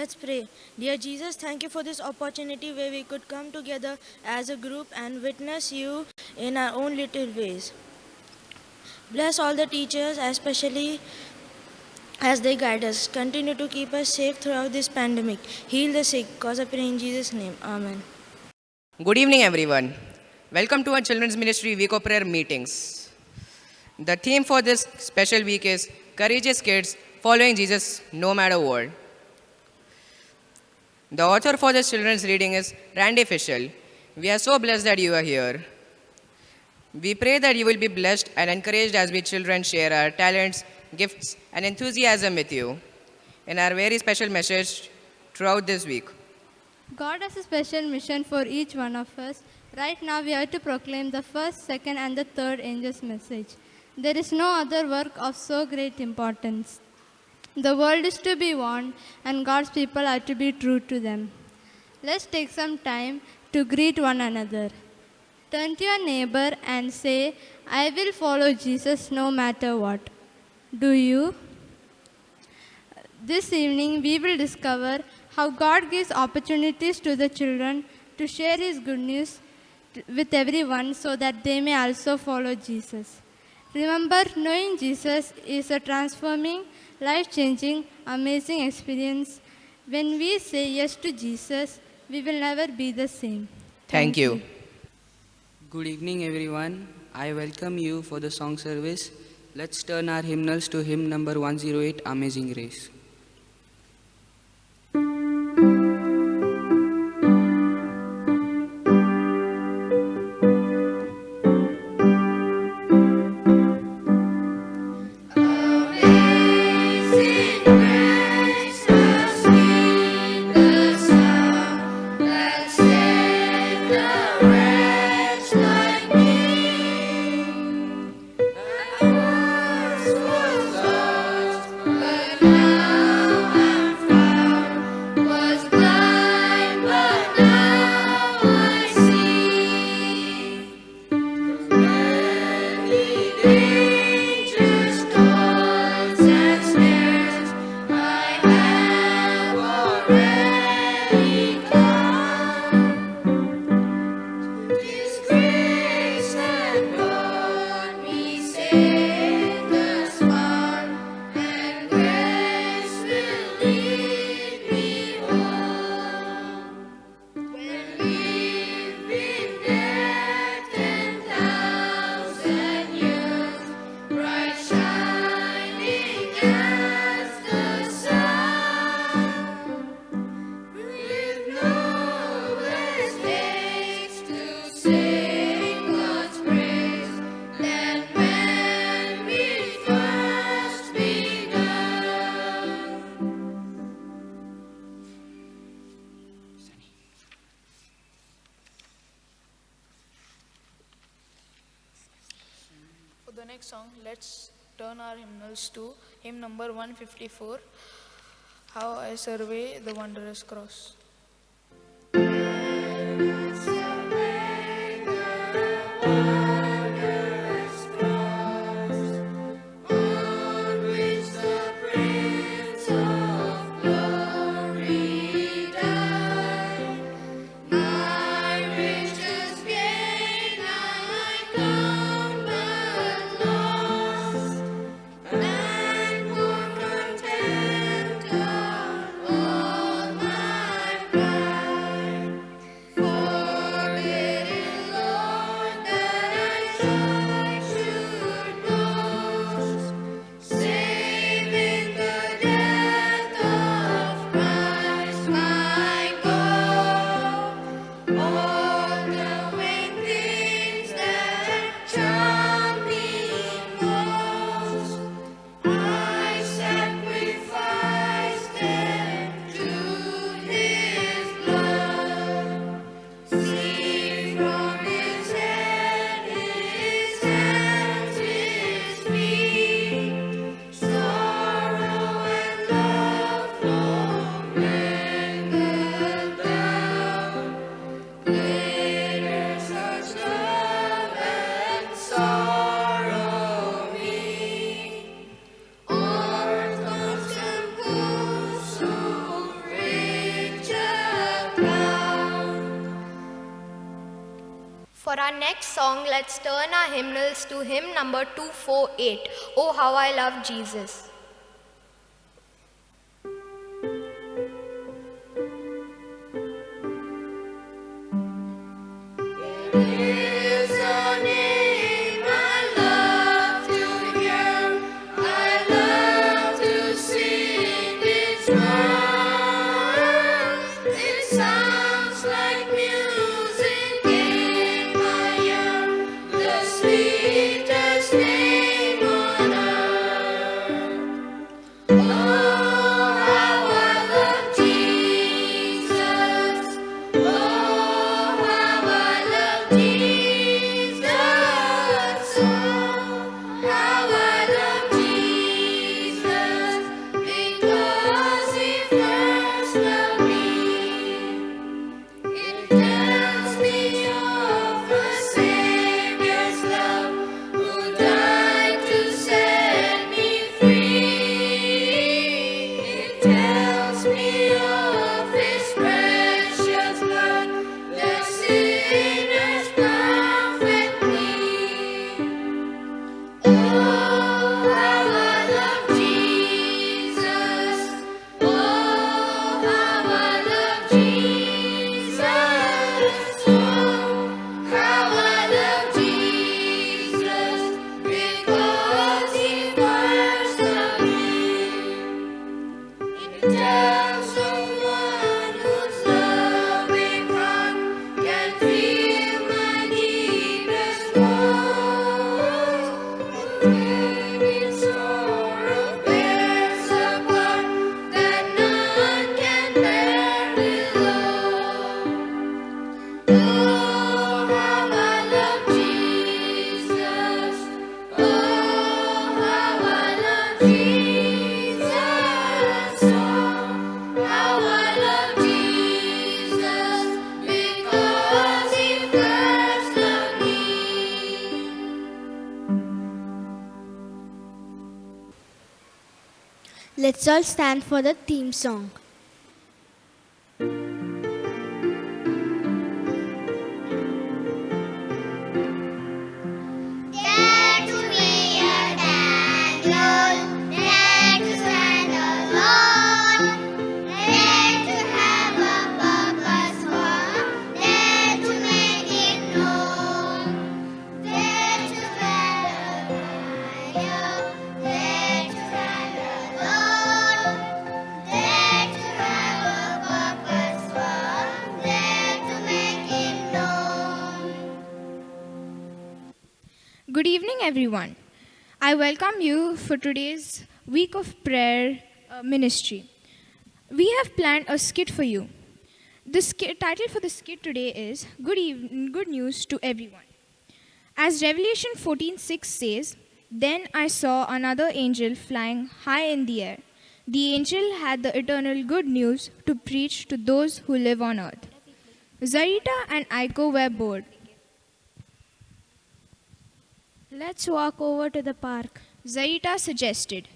Let's pray. Dear Jesus, thank you for this opportunity where we could come together as a group and witness you in our own little ways. Bless all the teachers, especially as they guide us. Continue to keep us safe throughout this pandemic. Heal the sick, cause I pray in Jesus' name. Amen. Good evening, everyone. Welcome to our Children's Ministry Week of Prayer meetings. The theme for this special week is Courageous Kids Following Jesus No Matter What. The author for this children's reading is Randy Fischel. We are so blessed that you are here. We pray that you will be blessed and encouraged as we children share our talents, gifts, and enthusiasm with you in our very special message throughout this week. God has a special mission for each one of us. Right now, we are to proclaim the first, second, and the third angel's message. There is no other work of so great importance. The world is to be warned, and God's people are to be true to them. Let's take some time to greet one another. Turn to your neighbor and say, I will follow Jesus no matter what. Do you? This evening, we will discover how God gives opportunities to the children to share His good news with everyone so that they may also follow Jesus. Remember, knowing Jesus is a transforming, life-changing, amazing experience. When we say yes to Jesus, we will never be the same. Thank you. Good evening, everyone. I welcome you for the song service. Let's turn our hymnals to hymn number 108, Amazing Grace. For the next song, let's turn our hymnals to hymn number 154, How I Survey the Wondrous Cross. For our next song, let's turn our hymnals to hymn number 248, Oh How I Love Jesus. Let's all stand for the theme song. Dare to be a dangler, dare to stand alone, dare to have a purpose for, dare to make it known, dare to stand higher, dare to stand alone, dare to have a purpose for, dare to make it known. Good evening, everyone. I welcome you for today's week of prayer ministry. We have planned a skit for you. The title for the skit today is Good News to Everyone. As Revelation 14:6 says, "Then I saw another angel flying high in the air. The angel had the eternal good news to preach to those who live on earth." Zarita and Aiko were bored. Let's walk over to the park. Zarita suggested.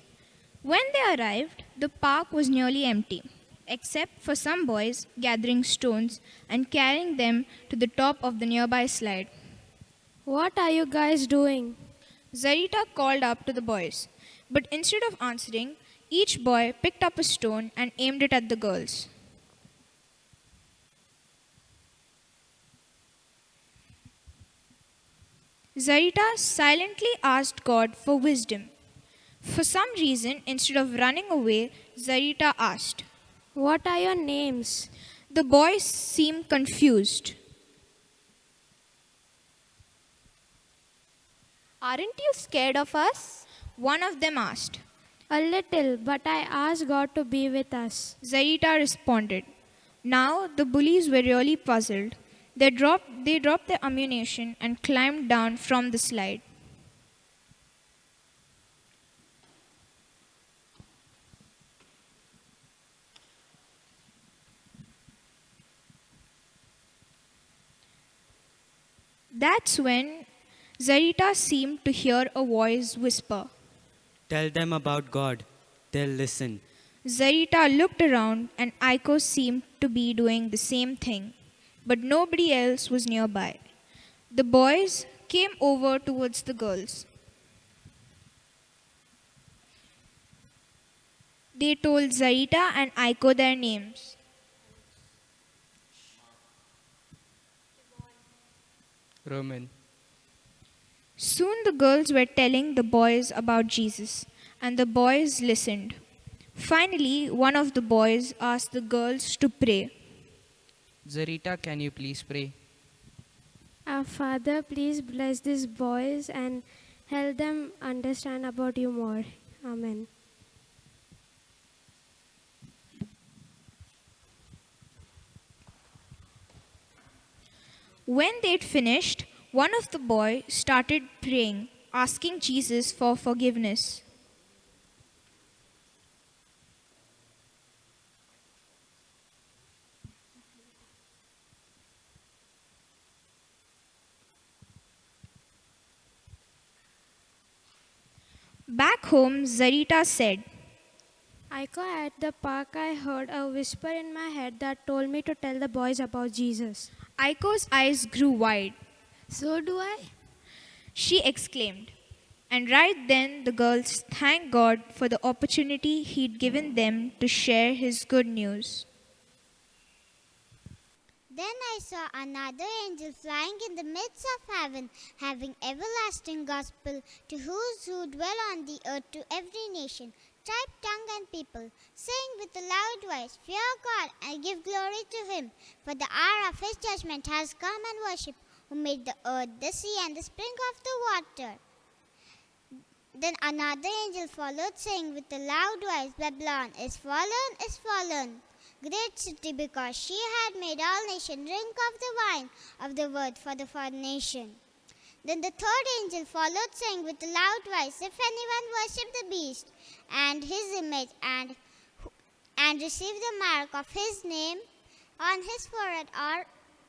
When they arrived, the park was nearly empty, except for some boys gathering stones and carrying them to the top of the nearby slide. What are you guys doing? Zarita called up to the boys, but instead of answering, each boy picked up a stone and aimed it at the girls. Zarita silently asked God for wisdom. For some reason, instead of running away, Zarita asked. What are your names? The boys seemed confused. Aren't you scared of us? One of them asked. A little, but I asked God to be with us. Zarita responded. Now the bullies were really puzzled. They dropped their ammunition and climbed down from the slide. That's when Zarita seemed to hear a voice whisper. Tell them about God. They'll listen. Zarita looked around and Aiko seemed to be doing the same thing, but nobody else was nearby. The boys came over towards the girls. They told Zarita and Aiko their names. Roman. Soon the girls were telling the boys about Jesus, and the boys listened. Finally, one of the boys asked the girls to pray. Zarita, can you please pray? Our Father, please bless these boys and help them understand about you more. Amen. When they'd finished, one of the boys started praying, asking Jesus for forgiveness. Back home, Zarita said, Aiko, at the park I heard a whisper in my head that told me to tell the boys about Jesus. Aiko's eyes grew wide. So do I? She exclaimed. And right then the girls thanked God for the opportunity He'd given them to share His good news. Then I saw another angel flying in the midst of heaven, having everlasting gospel to those who dwell on the earth, to every nation, tribe, tongue, and people, saying with a loud voice, Fear God and give glory to Him, for the hour of His judgment has come, and worship who made the earth, the sea, and the spring of the water. Then another angel followed, saying with a loud voice, Babylon is fallen, great city, because she had made all nations drink of the wine of the word for the foreign nation. Then the third angel followed, saying with a loud voice, If anyone worship the beast and his image and receive the mark of his name on his forehead or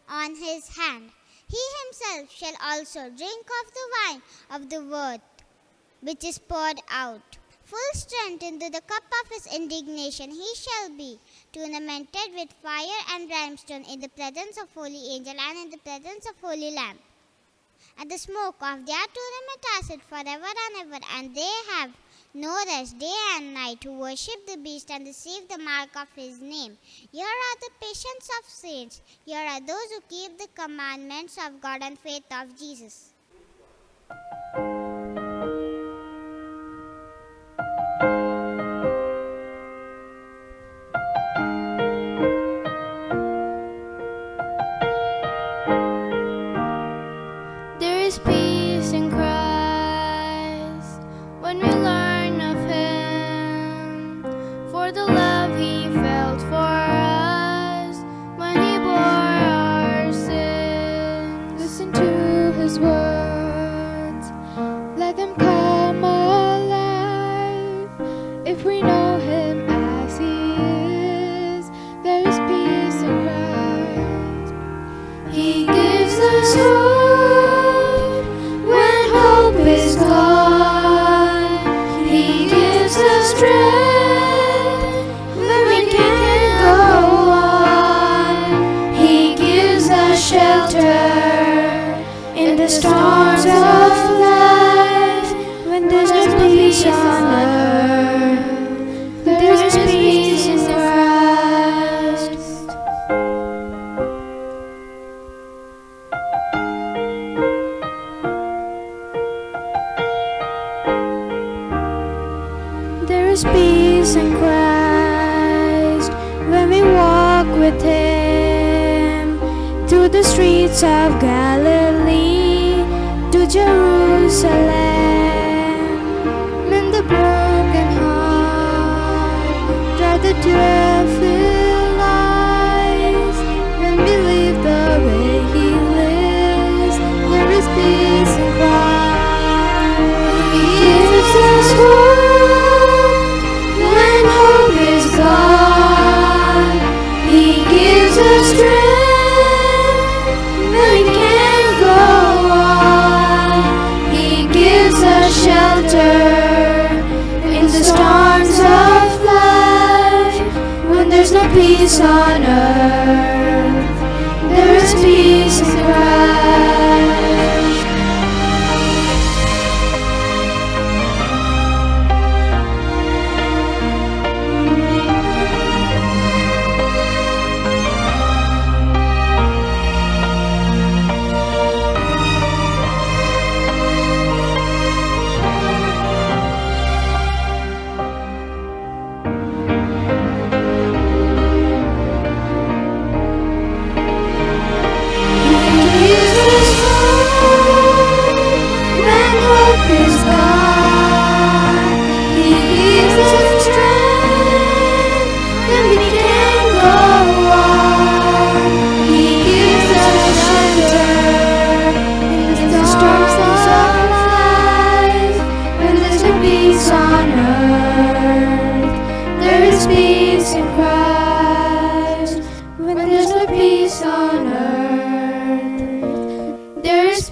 on his hand, he himself shall also drink of the wine of the word, which is poured out full strength into the cup of his indignation. He shall be tormented with fire and brimstone in the presence of holy angel and in the presence of holy Lamb. And the smoke of their torment lasted forever and ever, and they have no rest day and night who worship the beast and receive the mark of his name. Here are the patience of saints. Here are those who keep the commandments of God and faith of Jesus. There is peace in Christ when we learn of Him, for the love He felt for us when He bore our sins. Listen to His words, let them come alive. If we know Him as He is, there is peace in Christ. He gives us hope when hope is gone. He gives us strength when we can't go on. He gives us shelter in the storms of life. When there's no peace on earth, there's peace in Christ. There is peace in Christ when we walk with Him through the streets of Galilee to Jerusalem. Mend the broken heart, dry the tear-filled eyes. When we live the way He lives, there is peace in Christ. He gives us hope when hope is gone. He gives us strength when we can't go on. He gives us shelter in the storms of life. When there's no peace on earth, there is peace in Christ.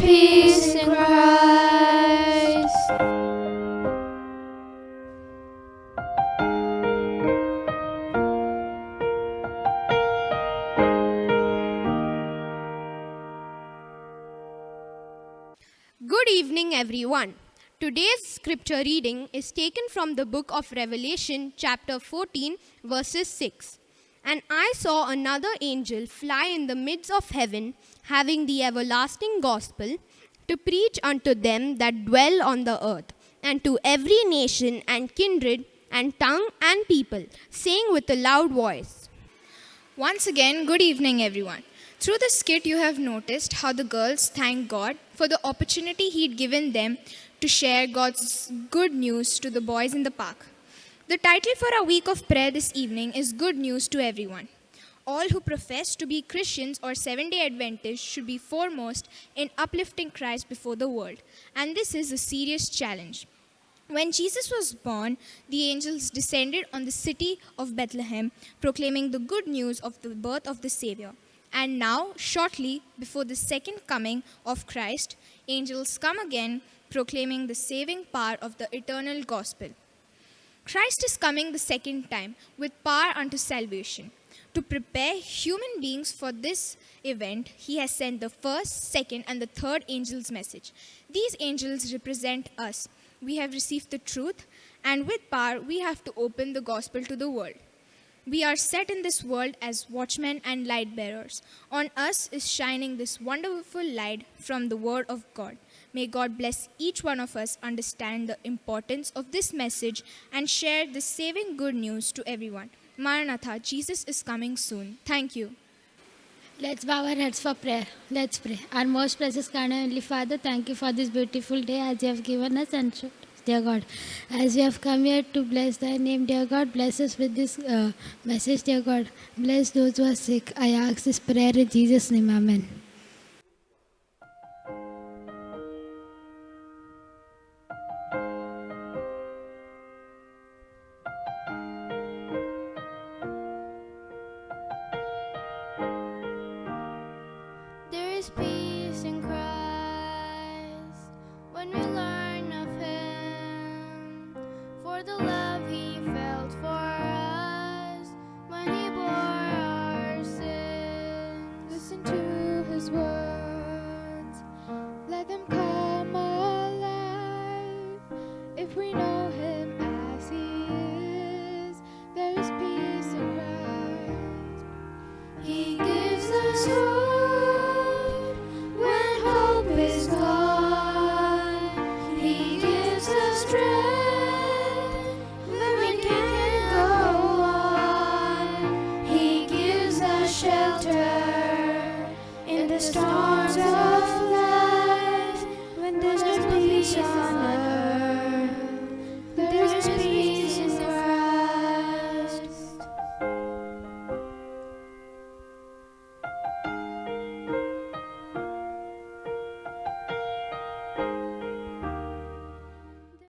peace in Christ. Good evening, everyone. Today's scripture reading is taken from the book of Revelation, chapter 14, verses 6. And I saw another angel fly in the midst of heaven, having the everlasting gospel, to preach unto them that dwell on the earth, and to every nation and kindred and tongue and people, saying with a loud voice. Once again, good evening, everyone. Through the skit, you have noticed how the girls thank God for the opportunity He'd given them to share God's good news to the boys in the park. The title for our week of prayer this evening is Good News to Everyone. All who profess to be Christians or Seventh-day Adventists should be foremost in uplifting Christ before the world. And this is a serious challenge. When Jesus was born, the angels descended on the city of Bethlehem, proclaiming the good news of the birth of the Savior. And now, shortly before the second coming of Christ, angels come again, proclaiming the saving power of the eternal gospel. Christ is coming the second time with power unto salvation. To prepare human beings for this event, He has sent the first, second, and the third angel's message. These angels represent us. We have received the truth, and with power, we have to open the gospel to the world. We are set in this world as watchmen and light bearers. On us is shining this wonderful light from the Word of God. May God bless each one of us understand the importance of this message and share this saving good news to everyone. Maranatha, Jesus is coming soon. Thank you. Let's bow our heads for prayer. Let's pray. Our most precious kind and Heavenly Father, thank you for this beautiful day as you have given us and showed us, dear God. As we have come here to bless thy name, dear God, bless us with this message, dear God. Bless those who are sick. I ask this prayer in Jesus' name. Amen. There is peace in Christ when we learn of Him, for the love He felt for us when He bore our sins. Listen to His words. Let them come alive. If we know Him as He is, there is peace in Christ. He gives us hope.